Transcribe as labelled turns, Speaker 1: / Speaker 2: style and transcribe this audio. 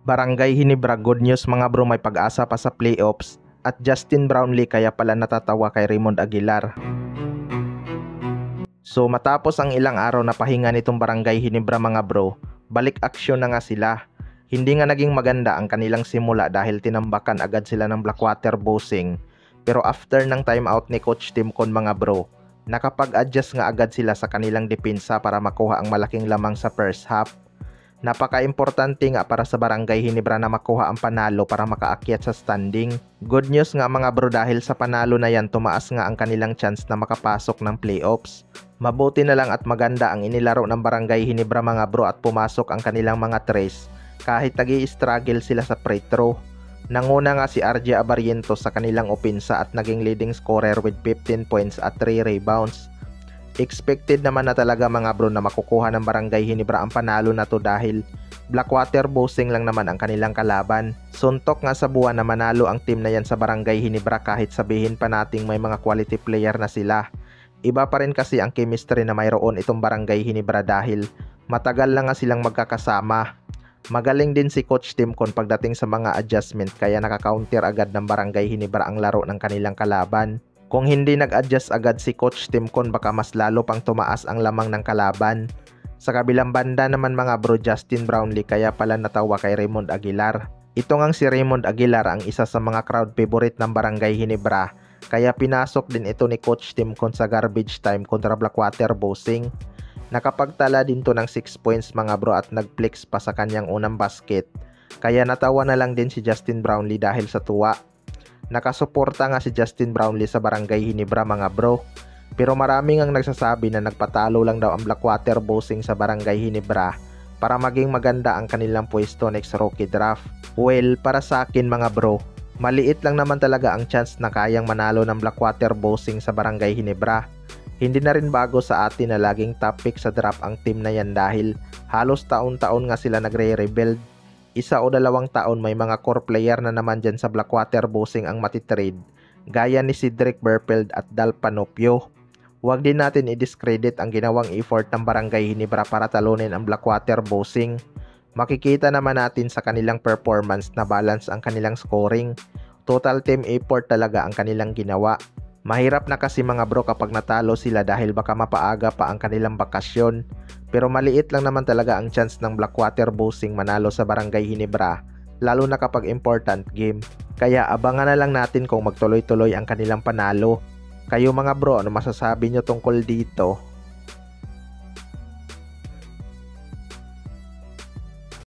Speaker 1: Barangay Hinebra, good news mga bro, may pag-asa pa sa playoffs at Justin Brownlee kaya pala natatawa kay Raymond Aguilar. So matapos ang ilang araw na pahinga nitong Barangay Hinebra mga bro, balik aksyon na nga sila. Hindi nga naging maganda ang kanilang simula dahil tinambakan agad sila ng Blackwater Bossing. Pero after ng timeout ni Coach Tim Con mga bro, nakapag-adjust nga agad sila sa kanilang depensa para makuha ang malaking lamang sa first half. Napaka-importante nga para sa Barangay Hinebra na makuha ang panalo para makaakyat sa standing. Good news nga mga bro dahil sa panalo na yan tumaas nga ang kanilang chance na makapasok ng playoffs. Mabuti na lang at maganda ang inilaro ng Barangay Hinebra mga bro at pumasok ang kanilang mga tres kahit nag-i-struggle sila sa free throw. Nanguna nga si RJ Abarientos sa kanilang opensa at naging leading scorer with 15 points at 3 rebounds. Expected naman na talaga mga bro na makukuha ng Barangay Hinebra ang panalo na to dahil Blackwater Bossing lang naman ang kanilang kalaban. Suntok nga sa buwan na manalo ang team na yan sa Barangay Hinebra kahit sabihin pa nating may mga quality player na sila. Iba pa rin kasi ang chemistry na mayroon itong Barangay Hinebra dahil matagal lang nga silang magkakasama. Magaling din si Coach Tim Con pagdating sa mga adjustment kaya nakaka-counter agad ng Barangay Hinebra ang laro ng kanilang kalaban. Kung hindi nag-adjust agad si Coach Tim Con baka mas lalo pang tumaas ang lamang ng kalaban. Sa kabilang banda naman mga bro, Justin Brownlee kaya pala natawa kay Raymond Aguilar. Ito ngang si Raymond Aguilar ang isa sa mga crowd favorite ng Barangay Hinebra kaya pinasok din ito ni Coach Tim Con sa garbage time kontra Blackwater Bossing. Nakapagtala din to ng 6 points mga bro at nag-flex pa sa kanyang unang basket. Kaya natawa na lang din si Justin Brownlee dahil sa tuwa. Nakasuporta nga si Justin Brownlee sa Barangay Hinebra mga bro. Pero marami ngang nagsasabi na nagpatalo lang daw ang Blackwater Bossing sa Barangay Hinebra para maging maganda ang kanilang pwesto next rookie draft. Well, para sa akin mga bro, maliit lang naman talaga ang chance na kayang manalo ng Blackwater Bossing sa Barangay Hinebra. Hindi na rin bago sa atin na laging top pick sa draft ang team na yan dahil halos taon-taon nga sila nagre-rebuild. 1 o 2 taon may mga core player na naman dyan sa Blackwater Bossing ang matitrade gaya ni Cedric Burfield at Dal Panopio. Huwag din natin i-discredit ang ginawang effort ng Barangay Hinebra para talunin ang Blackwater Bossing. Makikita naman natin sa kanilang performance na balance ang kanilang scoring. Total team effort talaga ang kanilang ginawa. Mahirap na kasi mga bro kapag natalo sila dahil baka mapaaga pa ang kanilang bakasyon. Pero maliit lang naman talaga ang chance ng Blackwater Bossing manalo sa Barangay Hinebra, lalo na kapag important game. Kaya abangan na lang natin kung magtuloy-tuloy ang kanilang panalo. Kayo mga bro, ano masasabi nyo tungkol dito?